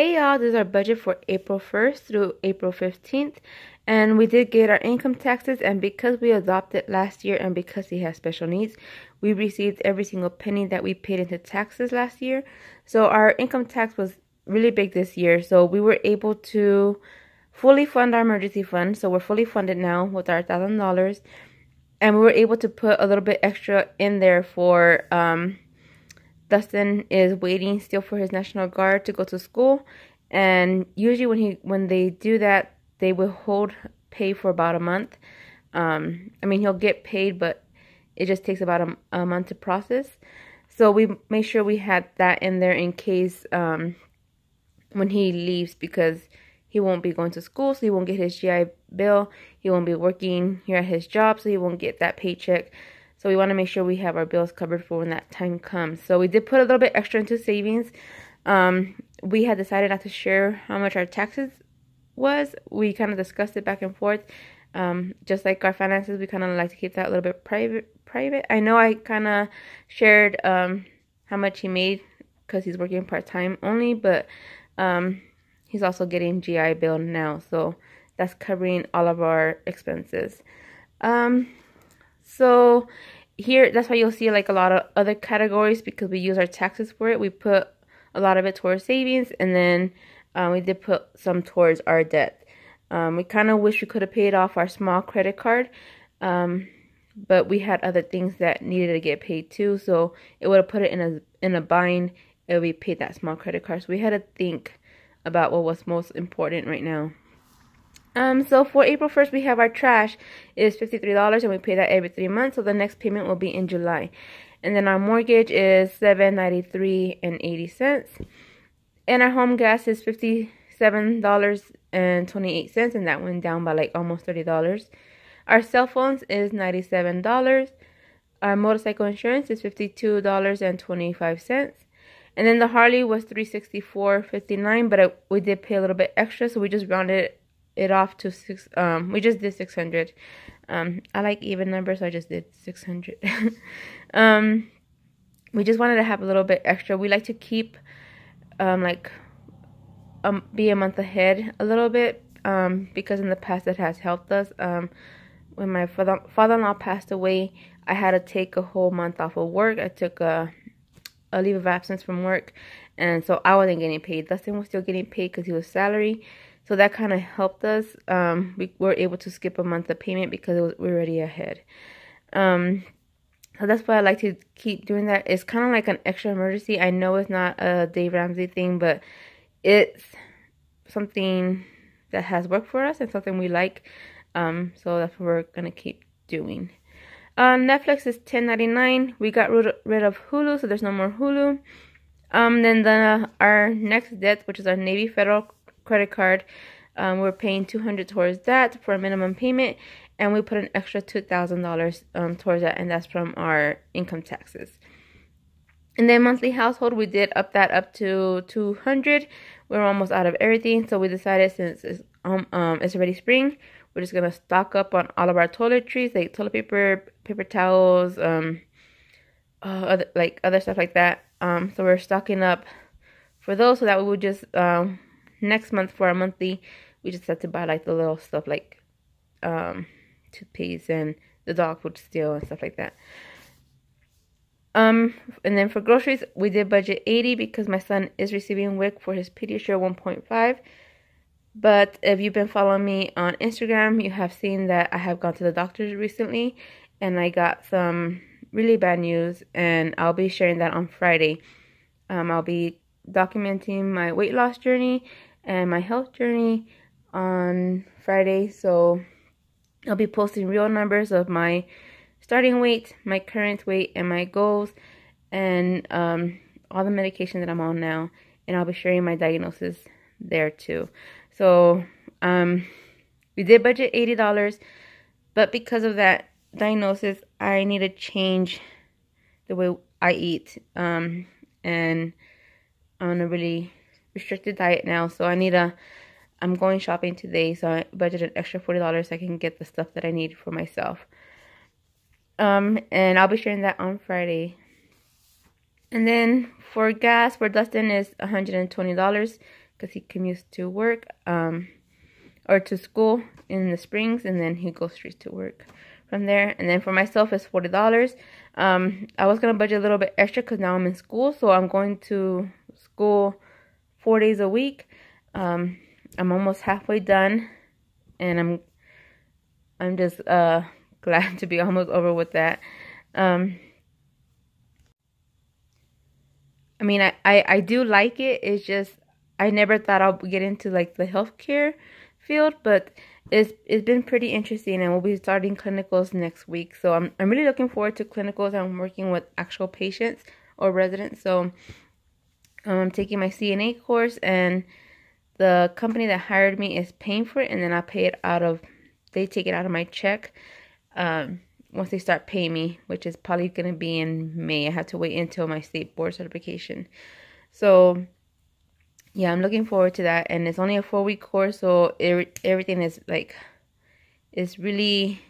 Hey y'all, this is our budget for April 1st through April 15th. And we did get our income taxes, and because we adopted last year and because he has special needs, we received every single penny that we paid into taxes last year. So our income tax was really big this year. So we were able to fully fund our emergency fund. So we're fully funded now with our $1,000. And we were able to put a little bit extra in there for Dustin is waiting still for his National Guard to go to school, and usually when they do that, they withhold pay for about a month. I mean, he'll get paid, but it just takes about a month to process. So we made sure we had that in there in case when he leaves, because he won't be going to school, so he won't get his GI Bill. He won't be working here at his job, so he won't get that paycheck. So we want to make sure we have our bills covered for when that time comes. So we did put a little bit extra into savings. We had decided not to share how much our taxes was. We kind of discussed it back and forth. Just like our finances, we kind of like to keep that a little bit private. I know I kind of shared how much he made because he's working part-time only, but he's also getting GI Bill now. So that's covering all of our expenses. So here, that's why you'll see like a lot of other categories, because we use our taxes for it. We put a lot of it towards savings, and then we did put some towards our debt. We kind of wish we could have paid off our small credit card, but we had other things that needed to get paid too, so it would have put it in a bind if we paid that small credit card. So we had to think about what was most important right now. So for April 1st, we have our trash is $53, and we pay that every 3 months. So the next payment will be in July. And then our mortgage is $793.80. And our home gas is $57.28, and that went down by like almost $30. Our cell phones is $97. Our motorcycle insurance is $52.25. And then the Harley was $364.59, but we did pay a little bit extra, so we just rounded it off to we just did 600. I like even numbers, so I just did 600. We just wanted to have a little bit extra. We like to keep be a month ahead a little bit, because in the past it has helped us. When my father-in-law passed away, I had to take a whole month off of work. I took a leave of absence from work, and so I wasn't getting paid. Dustin was still getting paid because he was salary. So that kind of helped us. We were able to skip a month of payment because we were already ahead. So that's why I like to keep doing that. It's kind of like an extra emergency. I know it's not a Dave Ramsey thing, but it's something that has worked for us and something we like. So that's what we're going to keep doing. Netflix is $10.99. We got rid of Hulu, so there's no more Hulu. Then our next debt, which is our Navy Federal credit card, we're paying $200 towards that for a minimum payment, and we put an extra $2,000 towards that, and that's from our income taxes. And then monthly household, we did up to $200. We're almost out of everything, so we decided, since it's already spring, we're just gonna stock up on all of our toiletries, like toilet paper, paper towels, other stuff like that. So we're stocking up for those, so that we would just next month for our monthly, we just had to buy like the little stuff like toothpaste and the dog food still and stuff like that. And then for groceries, we did budget $80 because my son is receiving WIC for his Pediasure 1.5. But if you've been following me on Instagram, you have seen that I have gone to the doctor recently, and I got some really bad news, and I'll be sharing that on Friday. I'll be documenting my weight loss journey and my health journey on Friday, so I'll be posting real numbers of my starting weight, my current weight, and my goals, and all the medication that I'm on now, and I'll be sharing my diagnosis there too. So we did budget $80, but because of that diagnosis, I need to change the way I eat, and I'm on a really restricted diet now, so I'm going shopping today, so I budgeted an extra $40 so I can get the stuff that I need for myself. And I'll be sharing that on Friday. And then for gas, for Dustin is $120, because because he commutes to work or to school in the springs, and then he goes straight to work from there. And then for myself it's $40. I was gonna budget a little bit extra because now I'm in school, so I'm going to school 4 days a week. I'm almost halfway done, and I'm just glad to be almost over with that. I mean, I do like it. It's just I never thought I'll get into like the healthcare field, but it's been pretty interesting, and we'll be starting clinicals next week. So I'm really looking forward to clinicals. I'm working with actual patients or residents. So I'm taking my CNA course, and the company that hired me is paying for it, and then I pay it they take it out of my check once they start paying me, which is probably going to be in May. I have to wait until my state board certification. So yeah, I'm looking forward to that, and it's only a 4-week course, so everything is really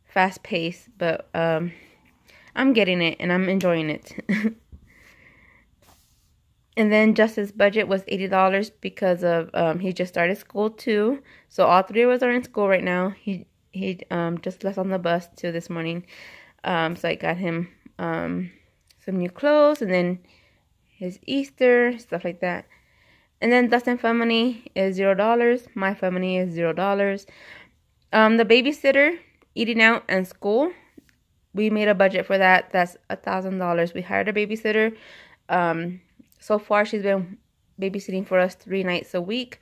fast paced, but I'm getting it and I'm enjoying it. And then Justin's budget was $80 because of he just started school too. So all 3 of us are in school right now. He just left on the bus too this morning. So I got him some new clothes, and then his Easter, stuff like that. And then Dustin Fun Money is $0. My Fun Money is $0. The babysitter, eating out, and school, we made a budget for that. That's $1,000. We hired a babysitter. So far, she's been babysitting for us 3 nights a week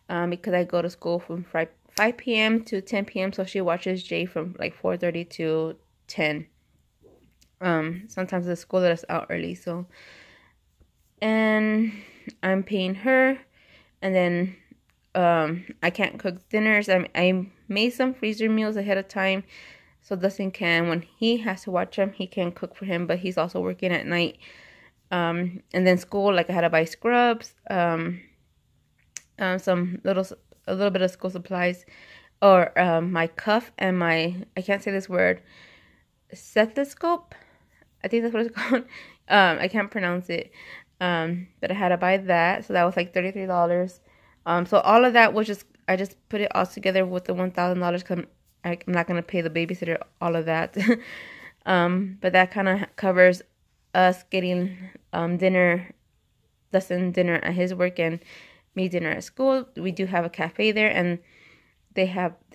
because I go to school from 5 p.m. to 10 p.m. So she watches Jay from like 4:30 to 10. Sometimes the school let us out early. So, and I'm paying her. And then I can't cook dinners. I made some freezer meals ahead of time, so Dustin can, when he has to watch them, he can cook for him. But he's also working at night. And then school, like I had to buy scrubs, a little bit of school supplies, or my cuff and my, I can't say this word, stethoscope. I think that's what it's called. I can't pronounce it. But I had to buy that, so that was like $33. So all of that was just, I just put it all together with the $1,000 because I'm not gonna pay the babysitter all of that. But that kind of covers us getting dinner, Dustin dinner at his work and me dinner at school. We do have a cafe there, and they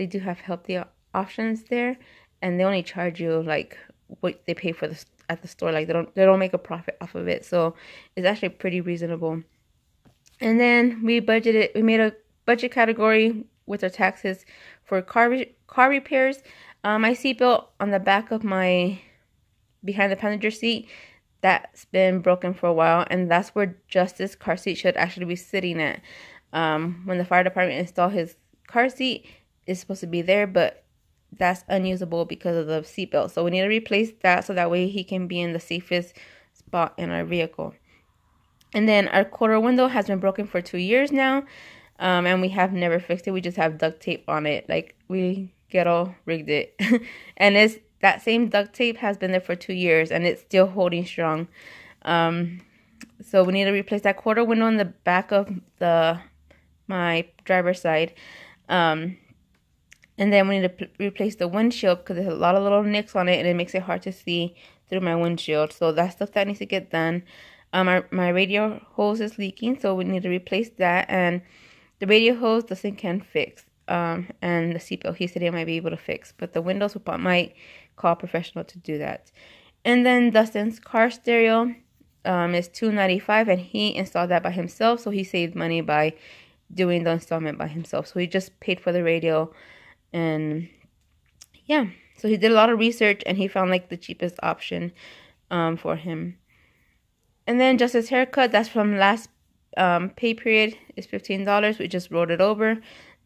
do have healthy options there, and they only charge you like what they pay for at the store. Like they don't make a profit off of it, so it's actually pretty reasonable. And then we made a budget category with our taxes for car repairs. My seatbelt on the back of my behind the passenger seat, that's been broken for a while, and that's where Justice's car seat should actually be sitting at. When the fire department installed his car seat, it's supposed to be there, but that's unusable because of the seatbelt. So we need to replace that so that way he can be in the safest spot in our vehicle. And then our quarter window has been broken for 2 years now, and we have never fixed it. We just have duct tape on it. Like, we ghetto rigged it. And that same duct tape has been there for 2 years, and it's still holding strong. So we need to replace that quarter window in the back of my driver's side. And then we need to replace the windshield because there's a lot of little nicks on it, and it makes it hard to see through my windshield. So that's stuff that needs to get done. My radio hose is leaking, so we need to replace that. And the radio hose, Dustin can fix. And the seatbelt, he said he might be able to fix. But the windows, we might call a professional to do that. And then Dustin's car stereo is $295, and he installed that by himself. So he saved money by doing the installment by himself. So he just paid for the radio. And yeah, so he did a lot of research, and he found like the cheapest option for him. And then Justice's haircut, that's from last pay period, is $15. We just rolled it over.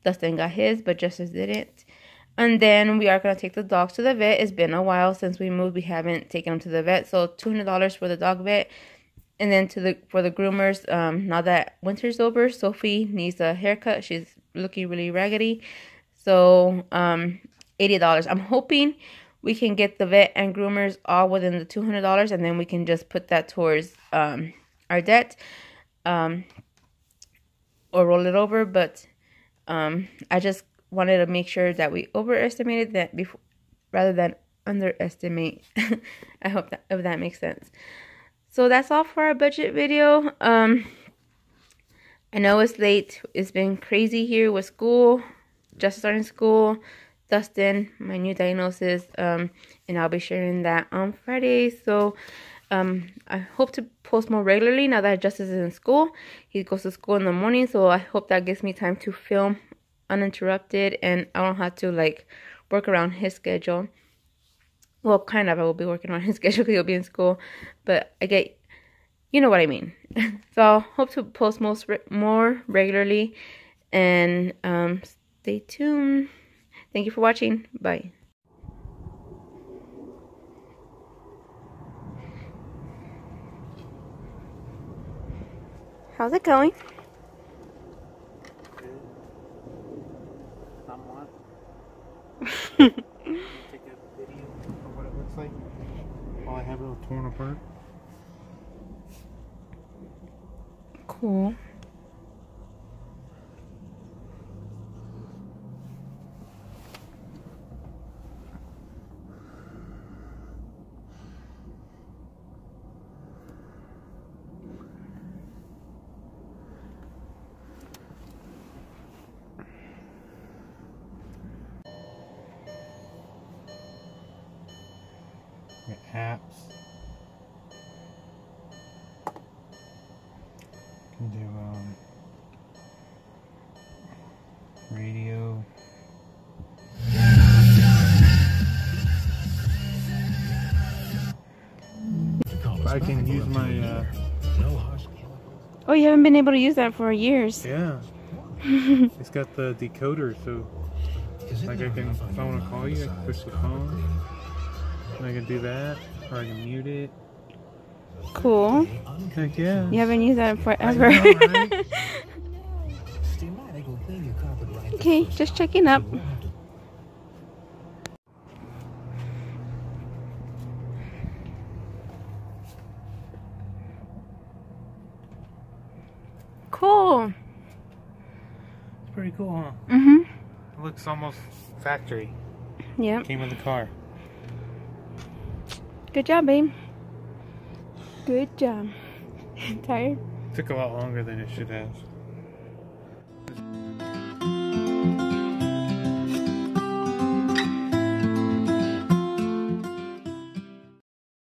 Dustin got his, but Justice didn't. And then we are going to take the dogs to the vet. It's been a while since we moved. We haven't taken them to the vet. So $200 for the dog vet. And then for the groomers, now that winter's over, Sophie needs a haircut. She's looking really raggedy. So $80. I'm hoping we can get the vet and groomers all within the $200, and then we can just put that towards our debt. or roll it over, but I just wanted to make sure that we overestimated that before rather than underestimate. I hope that if that makes sense. So that's all for our budget video. I know it's late. It's been crazy here with school. Just starting school. Dustin, my new diagnosis, and I'll be sharing that on Friday. So I hope to post more regularly now that Justice is in school. He goes to school in the morning, so I hope that gives me time to film uninterrupted, and I don't have to like work around his schedule. Well, kind of, I will be working on his schedule because he'll be in school, but I get, you know what I mean. So I'll hope to post more regularly, and stay tuned. Thank you for watching. Bye. How's it going? Somewhat. Take a video of what it looks like while I have it all torn apart. Cool. Your apps. You can do radio. I can use my Oh, you haven't been able to use that for years. yeah. It's got the decoder, so like I can, if I want to call you, I can push the phone. And I can do that, or I can mute it. Cool. Heck yeah. You haven't used that forever. I know, right? Okay, just checking up. Cool. It's pretty cool, huh? Mm-hmm. It looks almost factory. Yep. Came with the car. Good job, babe. Good job. Tired? Took a lot longer than it should have.